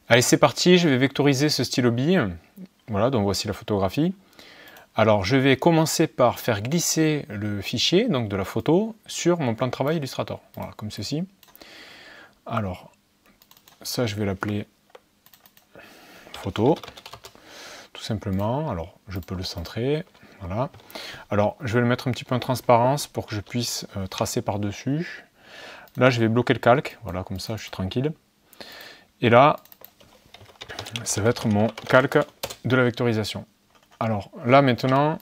Allez, c'est parti, je vais vectoriser ce stylo bille. Voilà, donc voici la photographie. Alors, je vais commencer par faire glisser le fichier, donc de la photo, sur mon plan de travail Illustrator. Voilà, comme ceci. Alors, ça, je vais l'appeler photo, tout simplement. Alors, je peux le centrer. Voilà. Alors, je vais le mettre un petit peu en transparence pour que je puisse tracer par-dessus. Là, je vais bloquer le calque. Voilà, comme ça, je suis tranquille. Et là, ça va être mon calque de la vectorisation. Alors là maintenant,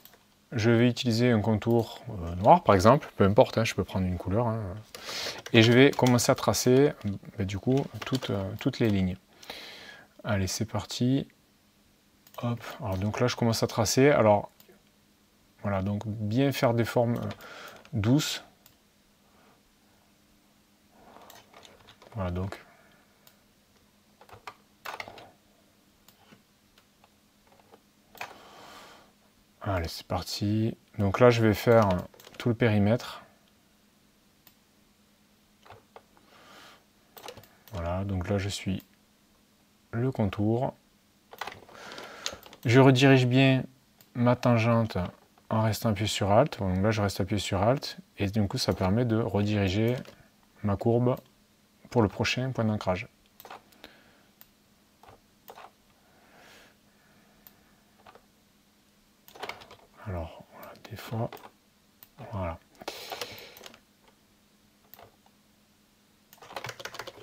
je vais utiliser un contour noir par exemple, peu importe, hein, je peux prendre une couleur, hein, et je vais commencer à tracer du coup toutes les lignes. Allez, c'est parti. Hop. Alors donc là je commence à tracer. Alors voilà, donc bien faire des formes douces. Voilà donc. Allez, c'est parti. Donc là, je vais faire tout le périmètre. Voilà, donc là, je suis le contour. Je redirige bien ma tangente en restant appuyé sur Alt. Donc là, je reste appuyé sur Alt. Et du coup, ça permet de rediriger ma courbe pour le prochain point d'ancrage. Alors, voilà, des fois, voilà.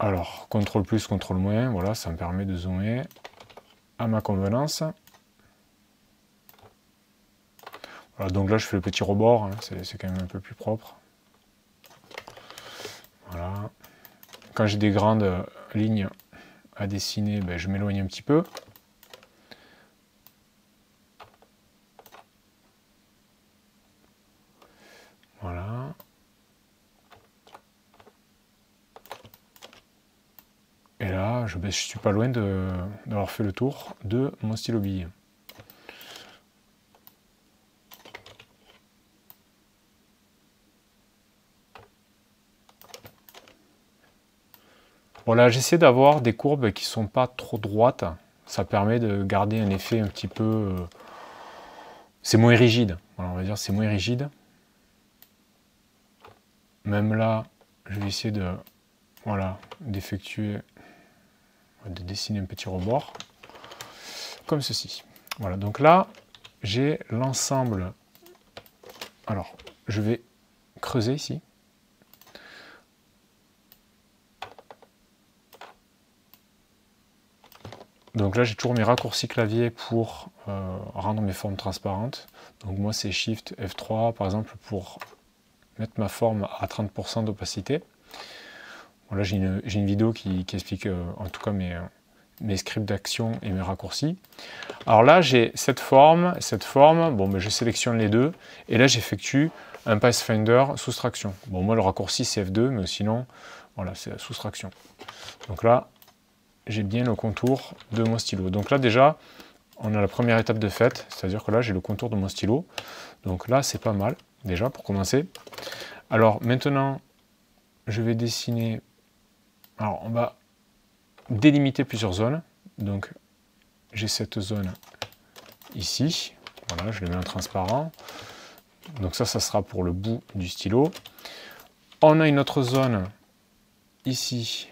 Alors, CTRL plus, CTRL moins, voilà, ça me permet de zoomer à ma convenance. Voilà, donc là, je fais le petit rebord, hein, c'est quand même un peu plus propre. Voilà. Quand j'ai des grandes lignes à dessiner, ben, je m'éloigne un petit peu. Voilà. Et là, je suis pas loin d'avoir fait le tour de mon stylo bille. Voilà, j'essaie d'avoir des courbes qui sont pas trop droites. Ça permet de garder un effet un petit peu... c'est moins rigide. Voilà, on va dire c'est moins rigide. Même là, je vais essayer de... Voilà, d'effectuer... de dessiner un petit rebord. Comme ceci. Voilà, donc là, j'ai l'ensemble... Alors, je vais creuser ici. Donc là, j'ai toujours mes raccourcis clavier pour rendre mes formes transparentes. Donc moi, c'est Shift F3, par exemple, pour mettre ma forme à 30% d'opacité. Bon, là, j'ai une vidéo qui explique en tout cas mes scripts d'action et mes raccourcis. Alors là, j'ai cette forme, bon, ben, je sélectionne les deux, et là, j'effectue un Pathfinder soustraction. Bon, moi, le raccourci, c'est F2, mais sinon, voilà, c'est la soustraction. Donc là, j'ai bien le contour de mon stylo. Donc là déjà, on a la première étape de fait, c'est-à-dire que là j'ai le contour de mon stylo. Donc là c'est pas mal, déjà pour commencer. Alors maintenant, je vais dessiner, alors on va délimiter plusieurs zones. Donc j'ai cette zone ici, voilà, je le mets en transparent. Donc ça sera pour le bout du stylo. On a une autre zone ici.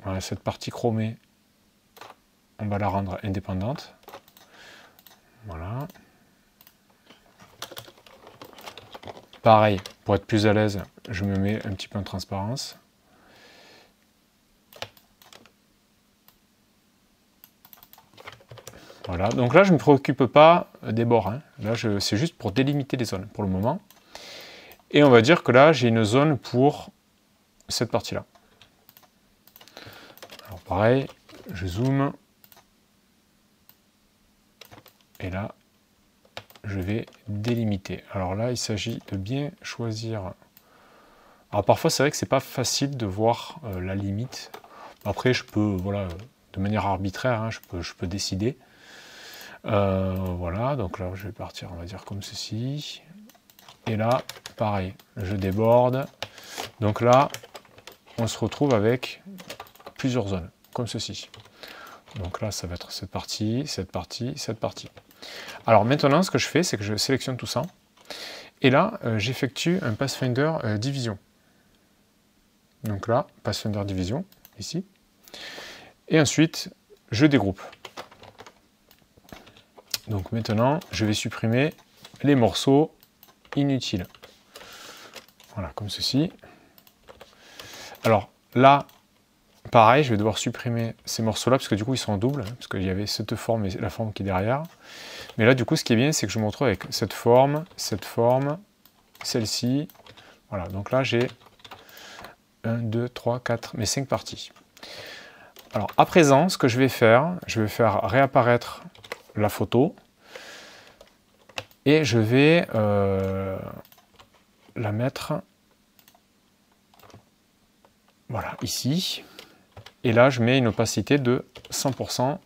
Voilà, cette partie chromée, on va la rendre indépendante. Voilà. Pareil, pour être plus à l'aise, je me mets un petit peu en transparence. Voilà, donc là je ne me préoccupe pas des bords. Hein. Là, c'est juste pour délimiter les zones pour le moment. Et on va dire que là, j'ai une zone pour cette partie-là. Alors pareil, je zoome. Et là, je vais délimiter. Alors là, il s'agit de bien choisir. Alors parfois, c'est vrai que c'est pas facile de voir la limite. Après, je peux, voilà, de manière arbitraire, hein, je peux décider. Voilà, donc là, je vais partir, on va dire comme ceci. Et là, pareil, je déborde. Donc là, on se retrouve avec plusieurs zones. comme ceci. Donc là, ça va être cette partie, cette partie, cette partie. Alors maintenant, ce que je fais, c'est que je sélectionne tout ça. Et là, j'effectue un Pathfinder division. Donc là, Pathfinder division, ici. Et ensuite, je dégroupe. Donc maintenant, je vais supprimer les morceaux inutiles. Voilà, comme ceci. Alors là, pareil, je vais devoir supprimer ces morceaux-là, parce que du coup, ils sont en double, hein, parce qu'il y avait cette forme et la forme qui est derrière. Mais là, du coup, ce qui est bien, c'est que je me retrouve avec cette forme, celle-ci. Voilà, donc là, j'ai 1, 2, 3, 4, mes 5 parties. Alors, à présent, ce que je vais faire réapparaître la photo, et je vais la mettre, voilà, ici. Et là, je mets une opacité de 100%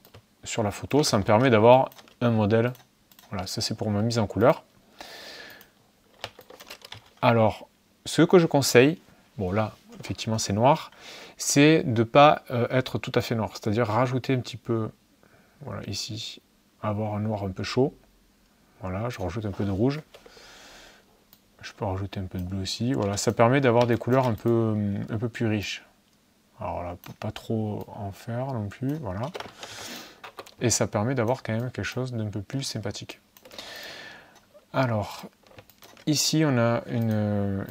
sur la photo. Ça me permet d'avoir un modèle. Voilà, ça c'est pour ma mise en couleur. Alors, ce que je conseille, bon là, effectivement c'est noir, c'est de ne pas être tout à fait noir. C'est-à-dire rajouter un petit peu, voilà, ici, avoir un noir un peu chaud. Voilà, je rajoute un peu de rouge. Je peux rajouter un peu de bleu aussi. Voilà, ça permet d'avoir des couleurs un peu plus riches. Alors là, pas trop en faire non plus, voilà. Et ça permet d'avoir quand même quelque chose d'un peu plus sympathique. Alors, ici on a une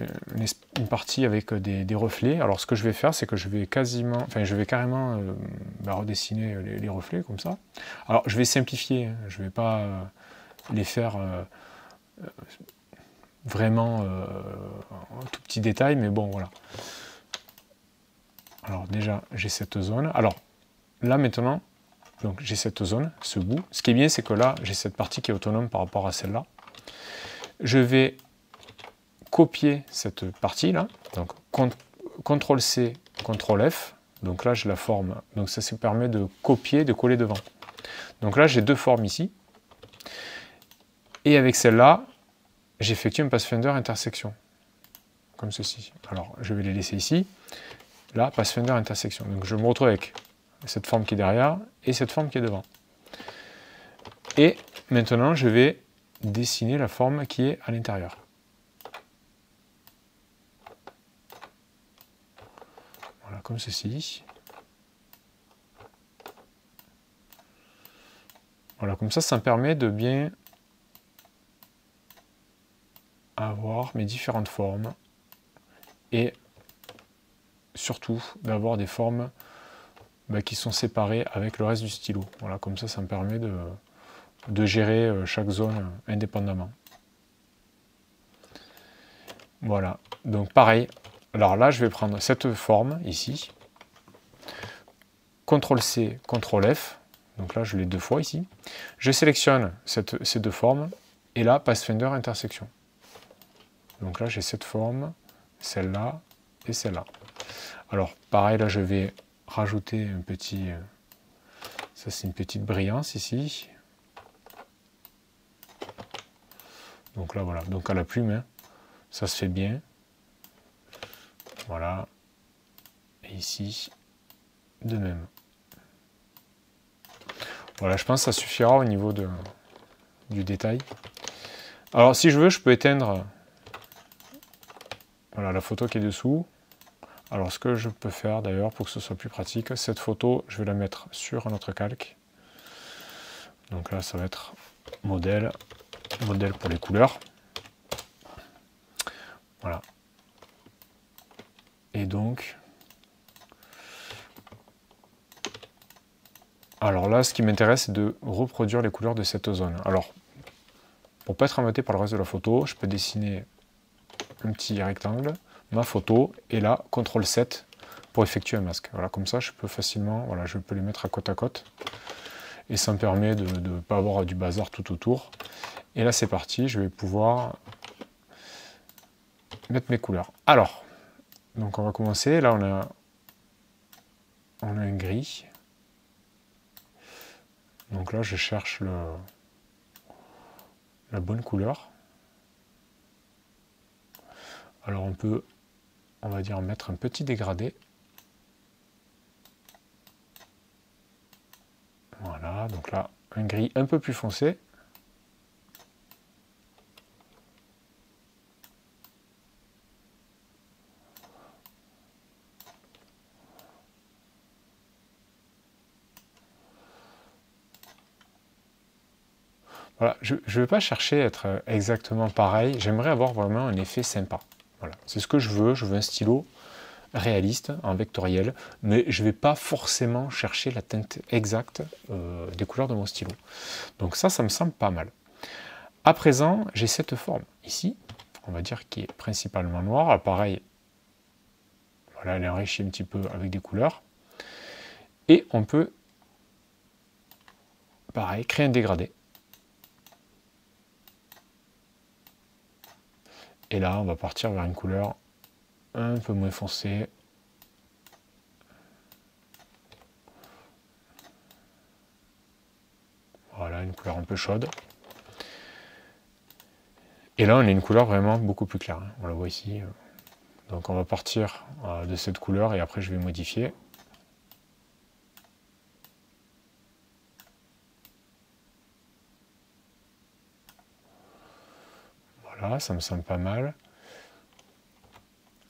partie avec des reflets. Alors ce que je vais faire, c'est que je vais carrément redessiner les reflets comme ça. Alors je vais simplifier, hein. Je ne vais pas les faire vraiment en tout petit détail, mais bon voilà. Alors déjà, j'ai cette zone. Alors là maintenant, donc j'ai cette zone, ce bout. Ce qui est bien, c'est que là, j'ai cette partie qui est autonome par rapport à celle-là. Je vais copier cette partie-là. Donc CTRL-C, CTRL-F. Donc là, j'ai la forme. Donc ça se permet de copier, de coller devant. Donc là, j'ai deux formes ici. Et avec celle-là, j'effectue un Pathfinder intersection. Comme ceci. Alors, je vais les laisser ici. Là, Pathfinder intersection. Donc je me retrouve avec cette forme qui est derrière et cette forme qui est devant. Et maintenant, je vais dessiner la forme qui est à l'intérieur. Voilà, comme ceci. Voilà, comme ça me permet de bien avoir mes différentes formes et surtout d'avoir des formes qui sont séparées avec le reste du stylo. Voilà, comme ça me permet de gérer chaque zone indépendamment. Voilà, donc pareil. Alors là, je vais prendre cette forme ici. CTRL-C, CTRL-F. Donc là, je l'ai deux fois ici. Je sélectionne ces deux formes. Et là, Pathfinder intersection. Donc là, j'ai cette forme, celle-là et celle-là. Alors, pareil, là, je vais rajouter un petit... ça, c'est une petite brillance ici. Donc là, voilà. Donc à la plume, hein, ça se fait bien. Voilà. Et ici, de même. Voilà, je pense que ça suffira au niveau du détail. Alors, si je veux, je peux éteindre voilà, la photo qui est dessous. Alors, ce que je peux faire d'ailleurs, pour que ce soit plus pratique, cette photo, je vais la mettre sur un autre calque. Donc là, ça va être modèle pour les couleurs. Voilà. Et donc, alors là, ce qui m'intéresse, c'est de reproduire les couleurs de cette zone. Alors, pour ne pas être embêté par le reste de la photo, je peux dessiner un petit rectangle, ma photo, et là, CTRL-7 pour effectuer un masque. Voilà, comme ça, je peux facilement, voilà, je peux les mettre à côte, et ça me permet de ne pas avoir du bazar tout autour. Et là, c'est parti, je vais pouvoir mettre mes couleurs. Alors, donc on va commencer, là, on a un gris. Donc là, je cherche la bonne couleur. Alors on peut, on va dire, mettre un petit dégradé. Voilà, donc là, un gris un peu plus foncé. Voilà, je ne vais pas chercher à être exactement pareil, j'aimerais avoir vraiment un effet sympa. Voilà, c'est ce que je veux un stylo réaliste, en vectoriel, mais je ne vais pas forcément chercher la teinte exacte des couleurs de mon stylo. Donc ça me semble pas mal. À présent, j'ai cette forme ici, on va dire qui est principalement noire. Alors, pareil, voilà, elle est enrichie un petit peu avec des couleurs. Et on peut, pareil, créer un dégradé. Et là, on va partir vers une couleur un peu moins foncée. Voilà, une couleur un peu chaude. Et là, on a une couleur vraiment beaucoup plus claire. On la voit ici. Donc on va partir de cette couleur et après je vais modifier. Voilà, ça me semble pas mal.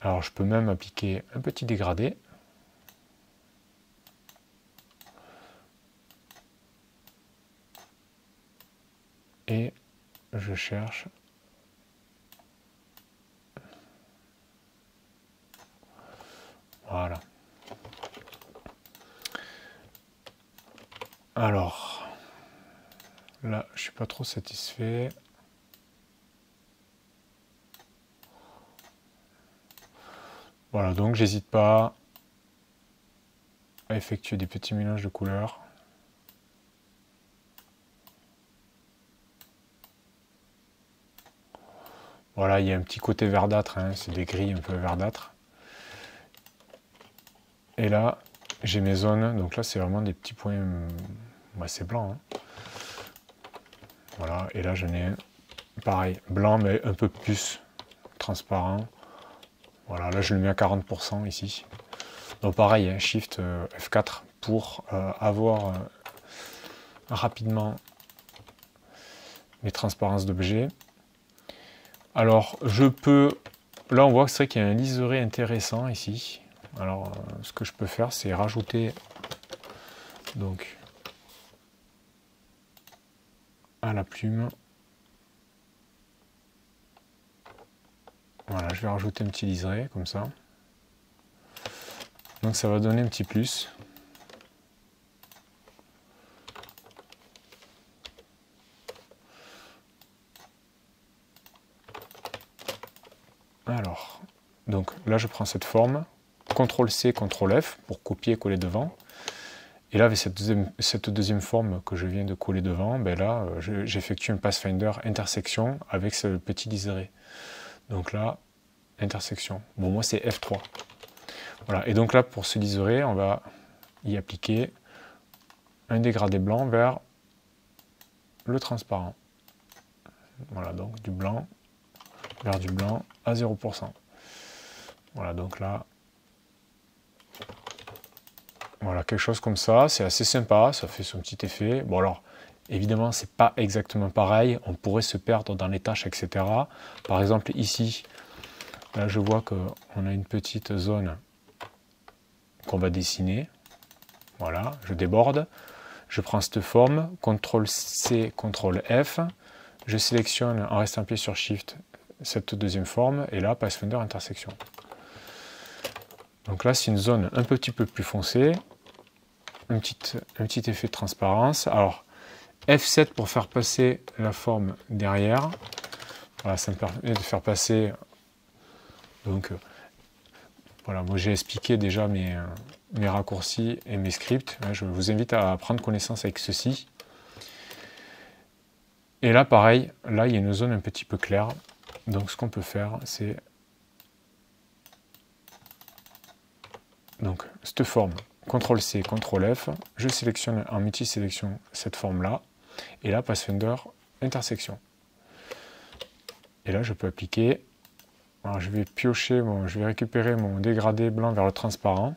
Alors je peux même appliquer un petit dégradé. Et je cherche. Voilà. Alors, là, je suis pas trop satisfait. Voilà, donc j'hésite pas à effectuer des petits mélanges de couleurs. Voilà, il y a un petit côté verdâtre, hein, c'est des gris un peu verdâtres. Et là, j'ai mes zones, donc là c'est vraiment des petits points assez blancs. Hein. Voilà, et là j'en ai un, pareil, blanc mais un peu plus transparent. Voilà, là je le mets à 40% ici. Donc pareil, hein, Shift F4 pour avoir rapidement mes transparences d'objets. Alors je peux, là on voit que c'est vrai qu'il y a un liseré intéressant ici. Alors ce que je peux faire c'est rajouter donc à la plume. Voilà, je vais rajouter un petit liseré comme ça. Donc ça va donner un petit plus. Alors, donc là je prends cette forme, CTRL-C, CTRL-F pour copier et coller devant. Et là avec cette deuxième forme que je viens de coller devant, ben là j'effectue un Pathfinder intersection avec ce petit liseré. Donc là, intersection. Bon, moi c'est F3. Voilà, et donc là pour ce liseré, on va y appliquer un dégradé blanc vers le transparent. Voilà, donc du blanc vers du blanc à 0%. Voilà, donc là, voilà, quelque chose comme ça, c'est assez sympa, ça fait son petit effet. Bon alors, évidemment, c'est pas exactement pareil, on pourrait se perdre dans les tâches, etc. Par exemple, ici, là je vois qu'on a une petite zone qu'on va dessiner. Voilà, je déborde, je prends cette forme, CTRL-C, CTRL-F, je sélectionne en restant appuyé sur Shift cette deuxième forme, et là, Pathfinder intersection. Donc là, c'est une zone un petit peu plus foncée, un petit effet de transparence. Alors, F7 pour faire passer la forme derrière. Voilà, ça me permet de faire passer. Donc, voilà, moi j'ai expliqué déjà mes raccourcis et mes scripts. Je vous invite à prendre connaissance avec ceci. Et là, pareil, là, il y a une zone un petit peu claire. Donc, ce qu'on peut faire, c'est donc cette forme, CTRL-C, CTRL-F, je sélectionne en multi-sélection cette forme-là, et là, Pathfinder intersection. Et là, je peux appliquer, alors je vais piocher, je vais récupérer mon dégradé blanc vers le transparent.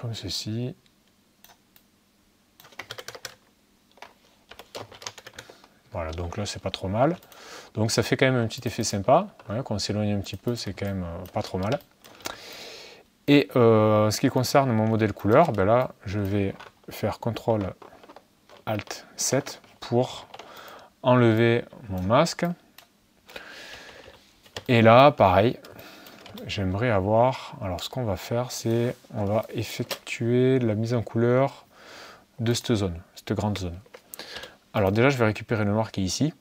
comme ceci. Voilà, donc là c'est pas trop mal. Donc ça fait quand même un petit effet sympa. Hein, quand on s'éloigne un petit peu, c'est quand même pas trop mal. Et ce qui concerne mon modèle couleur, ben là je vais faire CTRL ALT 7 pour enlever mon masque. Et là, pareil, j'aimerais avoir... Alors ce qu'on va faire, c'est on va effectuer la mise en couleur de cette zone, cette grande zone. Alors déjà, je vais récupérer le noir qui est ici.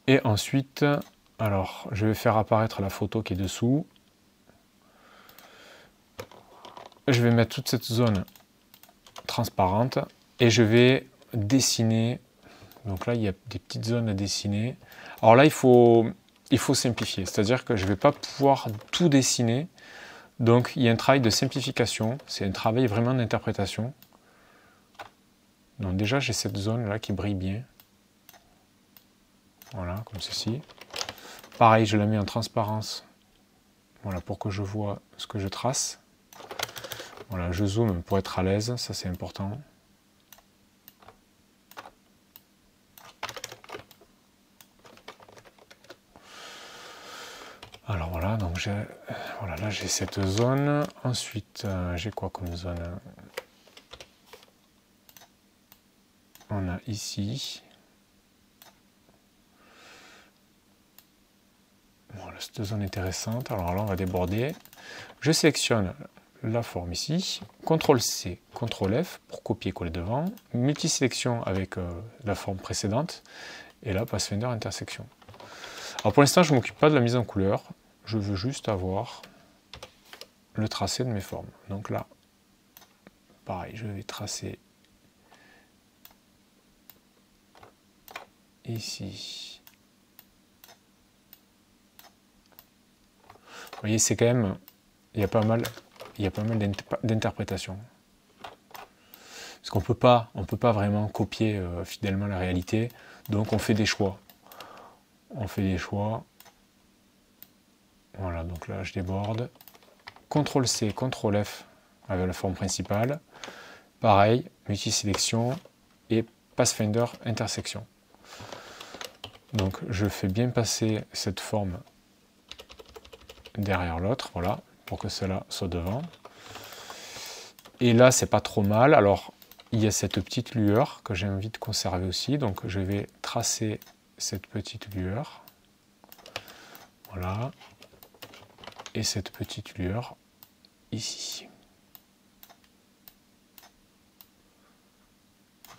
Et ensuite, alors, je vais faire apparaître la photo qui est dessous. Je vais mettre toute cette zone transparente et je vais dessiner. Donc là, il y a des petites zones à dessiner. Alors là, il faut simplifier. C'est-à-dire que je ne vais pas pouvoir tout dessiner. Donc, il y a un travail de simplification. C'est un travail vraiment d'interprétation. Donc déjà, j'ai cette zone-là qui brille bien. Voilà, comme ceci. Pareil, je la mets en transparence. Voilà, pour que je vois ce que je trace. Voilà, je zoome pour être à l'aise, ça c'est important. Alors voilà, donc voilà, là j'ai cette zone. Ensuite, j'ai quoi comme zone? On a ici. Voilà, cette zone intéressante. Alors là, on va déborder. Je sélectionne la forme ici. CTRL-C, CTRL-F pour copier-coller devant. Multisélection avec la forme précédente. Et là, Pathfinder intersection. Alors pour l'instant, je ne m'occupe pas de la mise en couleur. Je veux juste avoir le tracé de mes formes. Donc là, pareil, je vais tracer ici. Vous voyez, c'est quand même, il y a pas mal d'interprétations. Parce qu'on peut pas vraiment copier fidèlement la réalité. Donc on fait des choix. On fait des choix. Voilà, donc là je déborde. CTRL-C, CTRL-F avec la forme principale. Pareil, multisélection et Pathfinder intersection. Donc je fais bien passer cette forme derrière l'autre, voilà, pour que cela soit devant. Et là, c'est pas trop mal. Alors, il y a cette petite lueur que j'ai envie de conserver aussi. Donc, je vais tracer cette petite lueur. Voilà. Et cette petite lueur ici.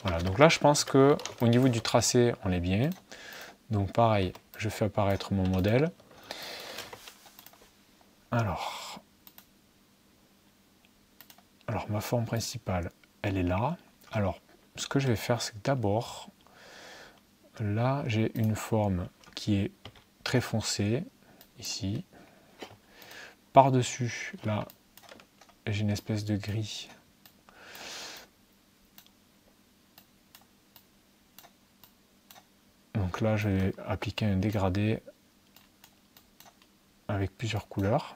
Voilà. Donc là, je pense que au niveau du tracé, on est bien. Donc, pareil, je fais apparaître mon modèle. Alors, ma forme principale, elle est là. Alors, ce que je vais faire, c'est que d'abord, là, j'ai une forme qui est très foncée, ici. Par-dessus, là, j'ai une espèce de gris. Donc là, je vais appliquer un dégradé avec plusieurs couleurs.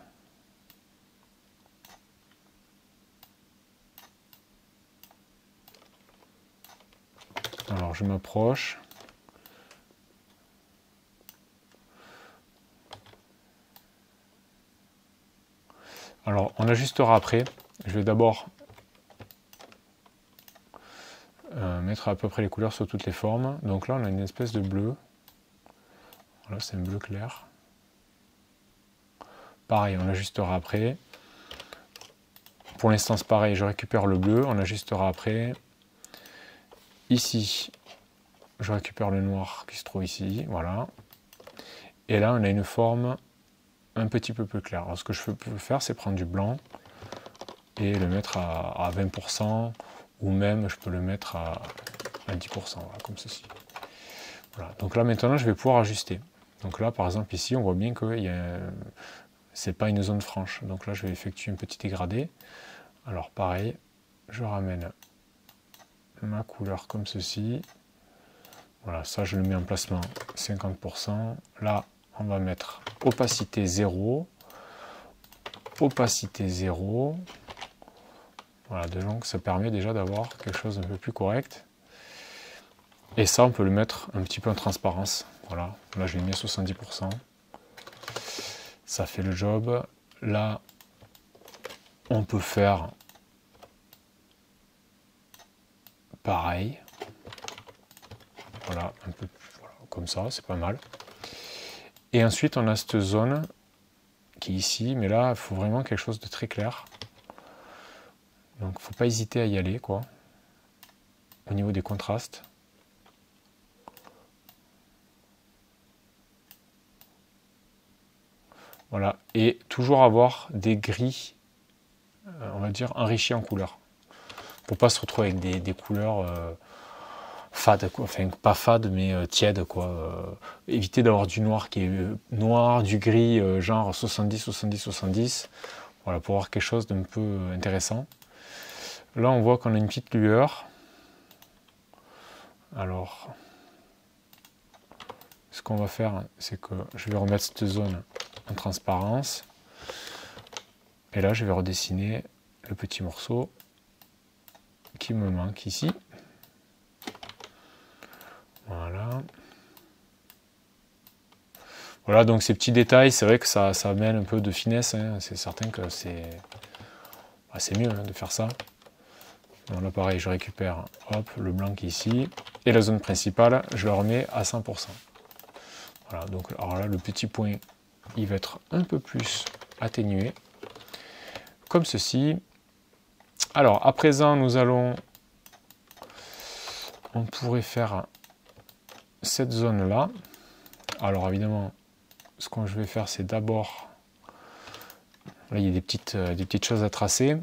Alors, je m'approche. Alors, on ajustera après. Je vais d'abord mettre à peu près les couleurs sur toutes les formes. Donc là, on a une espèce de bleu. Voilà, c'est un bleu clair. Pareil, on ajustera après. Pour l'instant, c'est pareil, je récupère le bleu, on ajustera après. Ici, je récupère le noir qui se trouve ici, voilà. Et là, on a une forme un petit peu plus claire. Alors, ce que je peux faire, c'est prendre du blanc et le mettre à 20%, ou même, je peux le mettre à 10%, voilà, comme ceci. Voilà. Donc là, maintenant, je vais pouvoir ajuster. Donc là, par exemple, ici, on voit bien que c'est pas une zone franche. Donc là, je vais effectuer un petit dégradé. Alors, pareil, je ramène ma couleur comme ceci. Voilà, ça, je le mets en placement 50%. Là, on va mettre opacité 0. opacité 0. Voilà, de long, ça permet déjà d'avoir quelque chose d'un peu plus correct. Et ça, on peut le mettre un petit peu en transparence. Voilà, là je l'ai mis à 70%. Ça fait le job. Là, on peut faire pareil. Voilà, un peu voilà, comme ça, c'est pas mal. Et ensuite, on a cette zone qui est ici, mais là, il faut vraiment quelque chose de très clair. Donc, il ne faut pas hésiter à y aller, quoi, au niveau des contrastes. Voilà, et toujours avoir des gris, on va dire, enrichis en couleurs. Pour pas se retrouver avec des couleurs fades, quoi. Enfin, pas fades, mais tièdes, quoi. Éviter d'avoir du noir qui est noir, du gris, genre 70, 70, 70. Voilà, pour avoir quelque chose d'un peu intéressant. Là, on voit qu'on a une petite lueur. Alors, ce qu'on va faire, c'est que je vais remettre cette zone en transparence. Et là, je vais redessiner le petit morceau qui me manque ici. Voilà. Voilà, donc ces petits détails, c'est vrai que ça amène un peu de finesse. Hein. C'est certain que c'est mieux hein, de faire ça. Donc là, pareil, je récupère hop, le blanc qui est ici. Et la zone principale, je la remets à 100%. Voilà, donc alors là, le petit point, il va être un peu plus atténué. Comme ceci. Alors, à présent, on pourrait faire cette zone-là. Alors, évidemment, ce que je vais faire, c'est d'abord... Là, il y a des petites choses à tracer.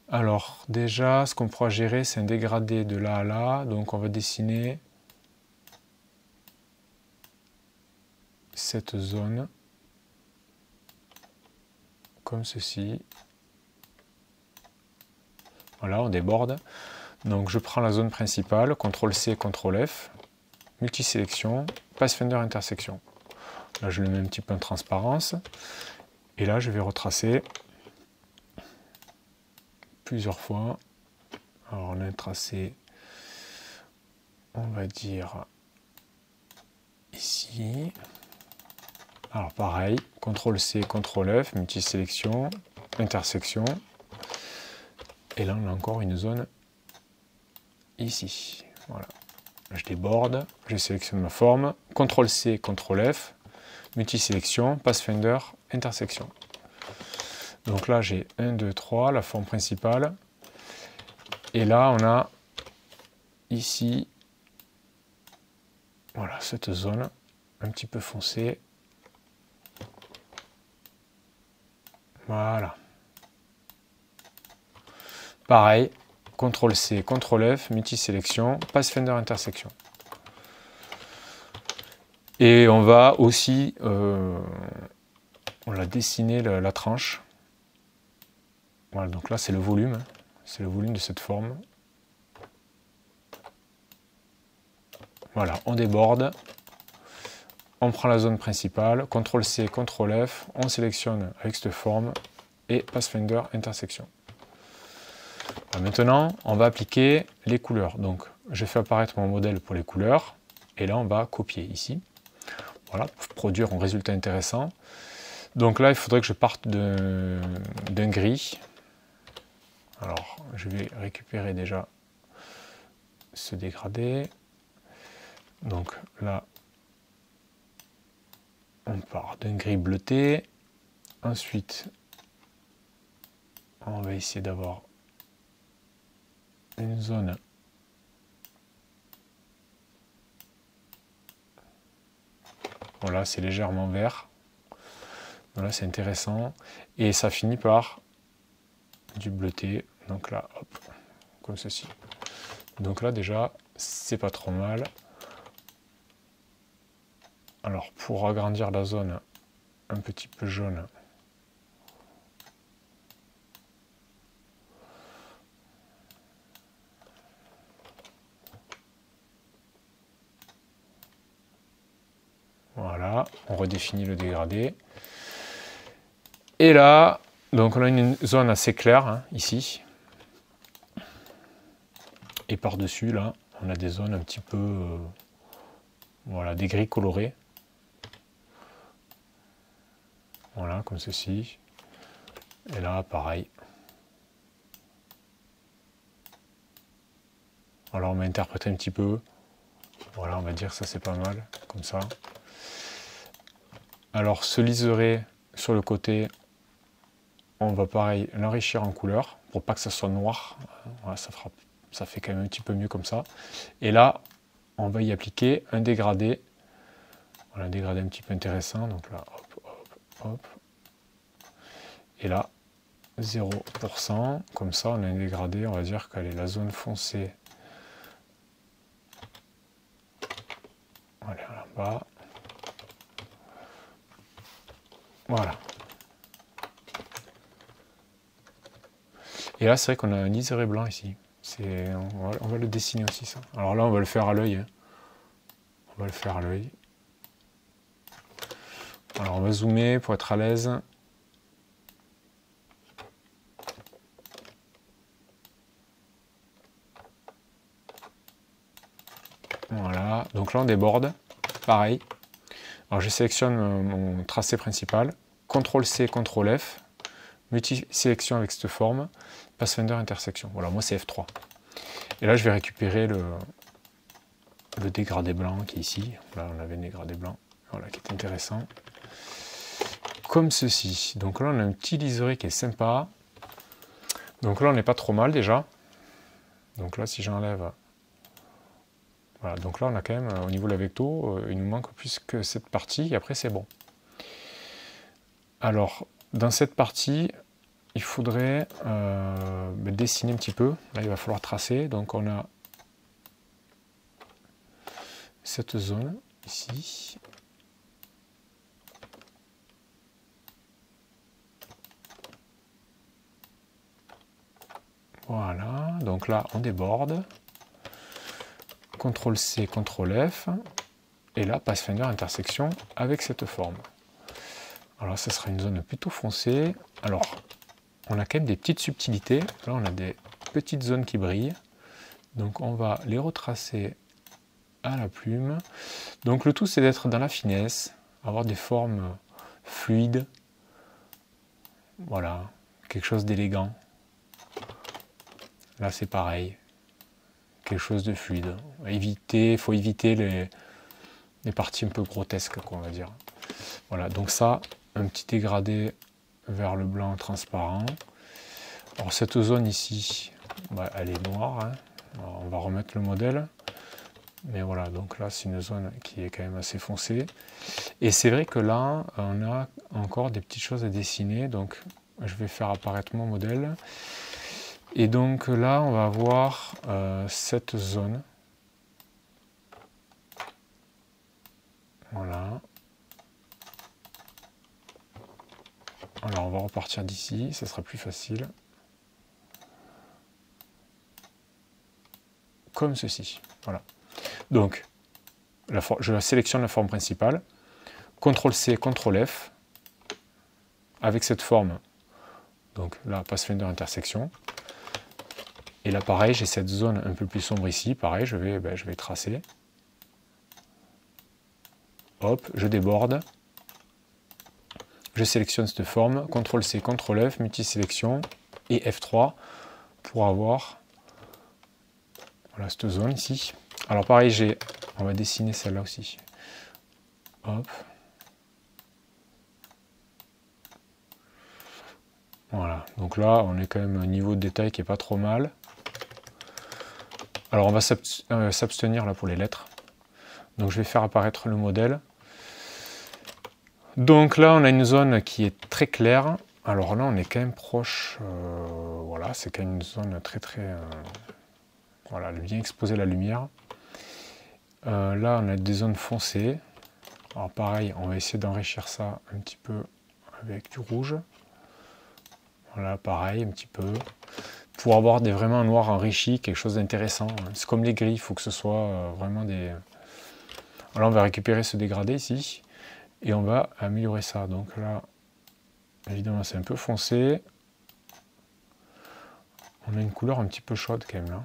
Alors, déjà, ce qu'on pourra gérer, c'est un dégradé de là à là. Donc, on va dessiner cette zone comme ceci. Voilà, on déborde. Donc, je prends la zone principale, CTRL-C, CTRL-F, multisélection, Pathfinder intersection. Là, je le mets un petit peu en transparence. Et là, je vais retracer plusieurs fois. Alors, on a tracé, on va dire, ici. Alors, pareil, CTRL-C, CTRL-F, multisélection, intersection. Et là, on a encore une zone ici. Voilà. Je déborde, je sélectionne ma forme, CTRL-C, CTRL-F, multisélection, Pathfinder, intersection. Donc là, j'ai 1, 2, 3, la forme principale. Et là, on a ici, voilà, cette zone un petit peu foncée. Voilà. Pareil, CTRL-C, CTRL-F, multisélection, Pathfinder, intersection. Et on va aussi, on a dessiné la tranche. Voilà, donc là c'est le volume de cette forme. Voilà, on déborde, on prend la zone principale, CTRL-C, CTRL-F, on sélectionne avec cette forme et Pathfinder intersection. Voilà, maintenant, on va appliquer les couleurs. Donc, je fais apparaître mon modèle pour les couleurs et là on va copier ici. Voilà, pour produire un résultat intéressant. Donc là, il faudrait que je parte d'un gris. Alors, je vais récupérer déjà ce dégradé. Donc là, on part d'un gris bleuté. Ensuite, on va essayer d'avoir une zone voilà, c'est légèrement vert. Voilà, c'est intéressant. Et ça finit par du bleuté. Donc là, hop, comme ceci. Donc là, déjà, c'est pas trop mal. Alors, pour agrandir la zone un petit peu jaune, voilà, on redéfinit le dégradé. Et là, donc on a une zone assez claire, hein, ici. Et par-dessus, là, on a des zones un petit peu... voilà, des gris colorés. Voilà, comme ceci. Et là, pareil. Alors on va interpréter un petit peu. Voilà, on va dire ça c'est pas mal, comme ça. Alors ce liseré sur le côté, on va pareil l'enrichir en couleur, pour pas que ça soit noir. Voilà, ça fait quand même un petit peu mieux comme ça. Et là, on va y appliquer un dégradé. Voilà, un dégradé un petit peu intéressant. Donc là, hop, hop, hop. Et là, 0%. Comme ça, on a un dégradé, on va dire qu'elle est la zone foncée. Voilà, là-bas. Voilà. Et là, c'est vrai qu'on a un liseré blanc ici. On va le dessiner aussi, ça. Alors là, on va le faire à l'œil. Hein. On va le faire à l'œil. Alors, on va zoomer pour être à l'aise. Voilà. Donc là, on déborde. Pareil. Alors, je sélectionne mon tracé principal. CTRL-C, CTRL-F. Multi-sélection avec cette forme. Pathfinder intersection. Voilà, moi, c'est F3. Et là, je vais récupérer le dégradé blanc qui est ici. Là, on avait un dégradé blanc. Voilà, qui est intéressant. Comme ceci. Donc là, on a un petit liseré qui est sympa. Donc là, on n'est pas trop mal déjà. Donc là, si j'enlève... Voilà, donc là, on a quand même, au niveau de la vecto, il nous manque plus que cette partie, et après, c'est bon. Alors, dans cette partie, il faudrait dessiner un petit peu. Là, il va falloir tracer. Donc, on a cette zone, ici. Voilà, donc là, on déborde. CTRL-C, CTRL-F. Et là, Pathfinder intersection avec cette forme. Alors, ça sera une zone plutôt foncée. Alors, on a quand même des petites subtilités. Là, on a des petites zones qui brillent. Donc, on va les retracer à la plume. Donc, le tout, c'est d'être dans la finesse, avoir des formes fluides. Voilà, quelque chose d'élégant. Là, c'est pareil. Quelque chose de fluide. Il faut éviter les parties un peu grotesques, quoi, on va dire. Voilà, donc ça, un petit dégradé vers le blanc transparent. Alors cette zone ici, bah, elle est noire. Hein. Alors, on va remettre le modèle. Mais voilà, donc là, c'est une zone qui est quand même assez foncée. Et c'est vrai que là, on a encore des petites choses à dessiner. Donc, je vais faire apparaître mon modèle. Et donc là, on va avoir cette zone. Voilà. Alors, on va repartir d'ici, ça sera plus facile. Comme ceci. Voilà. Donc, je sélectionne la forme principale. CTRL-C, CTRL-F. Avec cette forme. Donc là, Pathfinder intersection. Et là, pareil, j'ai cette zone un peu plus sombre ici. Pareil, je vais tracer. Hop, je déborde. Je sélectionne cette forme. CTRL-C, CTRL-F, multi-sélection. Et F3 pour avoir voilà, cette zone ici. Alors pareil, on va dessiner celle-là aussi. Hop. Voilà, donc là, on est quand même à un niveau de détail qui est pas trop mal. Alors on va s'abstenir là pour les lettres. Donc je vais faire apparaître le modèle. Donc là, on a une zone qui est très claire. Alors là, on est quand même proche. Voilà, c'est quand même une zone très voilà, bien exposer la lumière. Là, on a des zones foncées. Alors pareil, on va essayer d'enrichir ça un petit peu avec du rouge. Voilà, pareil, un petit peu. Pour avoir vraiment un noir enrichi, quelque chose d'intéressant. C'est comme les gris, il faut que ce soit vraiment des... Voilà, on va récupérer ce dégradé ici. Et on va améliorer ça. Donc là, Évidemment, c'est un peu foncé. On a une couleur un petit peu chaude quand même là.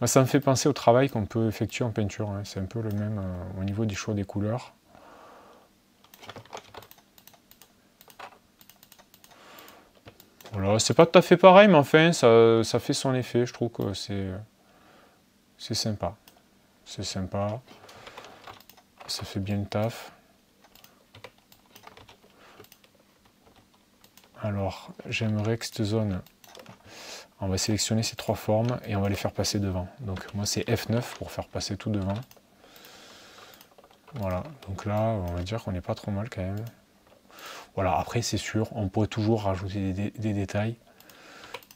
Moi, ça me fait penser au travail qu'on peut effectuer en peinture. Hein. C'est un peu le même au niveau du choix des couleurs. Voilà, c'est pas tout à fait pareil, mais enfin, ça fait son effet. Je trouve que c'est sympa. C'est sympa. Ça fait bien le taf. Alors, j'aimerais que cette zone, on va sélectionner ces 3 formes et on va les faire passer devant. Donc moi c'est F9 pour faire passer tout devant. Voilà, donc là on va dire qu'on n'est pas trop mal quand même. Voilà, après c'est sûr, on pourrait toujours rajouter des détails.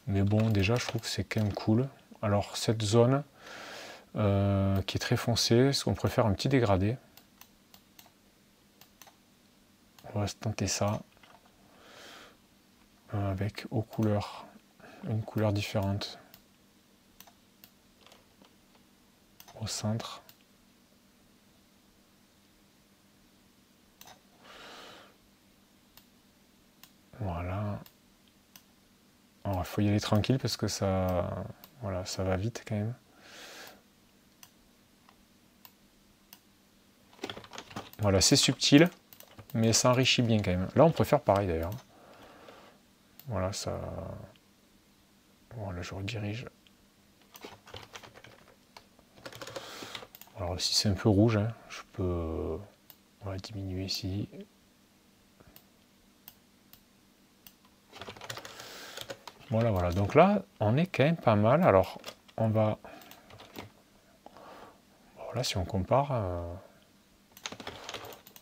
Mais bon, déjà je trouve que c'est quand même cool. Alors cette zone qui est très foncée, est-ce qu'on pourrait faire un petit dégradé? On va se tenter ça. Avec aux couleurs, une couleur différente au centre. Voilà. Alors, il faut y aller tranquille parce que ça, voilà, ça va vite quand même. Voilà, c'est subtil, mais ça enrichit bien quand même. Là, on pourrait faire pareil d'ailleurs. Voilà, ça... Voilà, je redirige. Alors, si c'est un peu rouge, hein, je peux... On va diminuer ici. Voilà, voilà. Donc là, on est quand même pas mal. Alors, on va... Voilà, si on compare...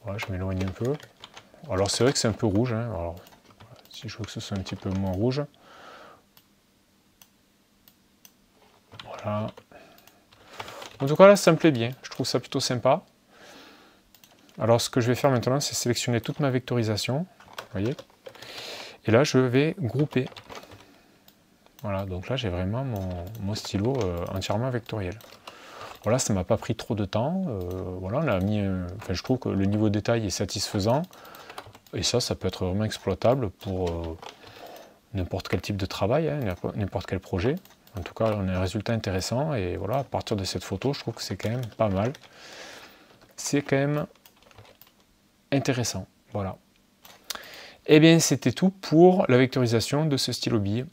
Voilà, je m'éloigne un peu. Alors, c'est vrai que c'est un peu rouge. Hein. Alors, si je veux que ce soit un petit peu moins rouge. Voilà. En tout cas, là, ça me plaît bien. Je trouve ça plutôt sympa. Alors, ce que je vais faire maintenant, c'est sélectionner toute ma vectorisation. Vous voyez. Et là, je vais grouper. Voilà, donc là, j'ai vraiment mon stylo entièrement vectoriel. Voilà, ça m'a pas pris trop de temps. Voilà, on a mis... Enfin, je trouve que le niveau de détail est satisfaisant. Et ça peut être vraiment exploitable pour n'importe quel type de travail, hein, n'importe quel projet. En tout cas, on a un résultat intéressant. Et voilà, à partir de cette photo, je trouve que c'est quand même pas mal. C'est quand même intéressant. Voilà. Et bien, c'était tout pour la vectorisation de ce stylo bille.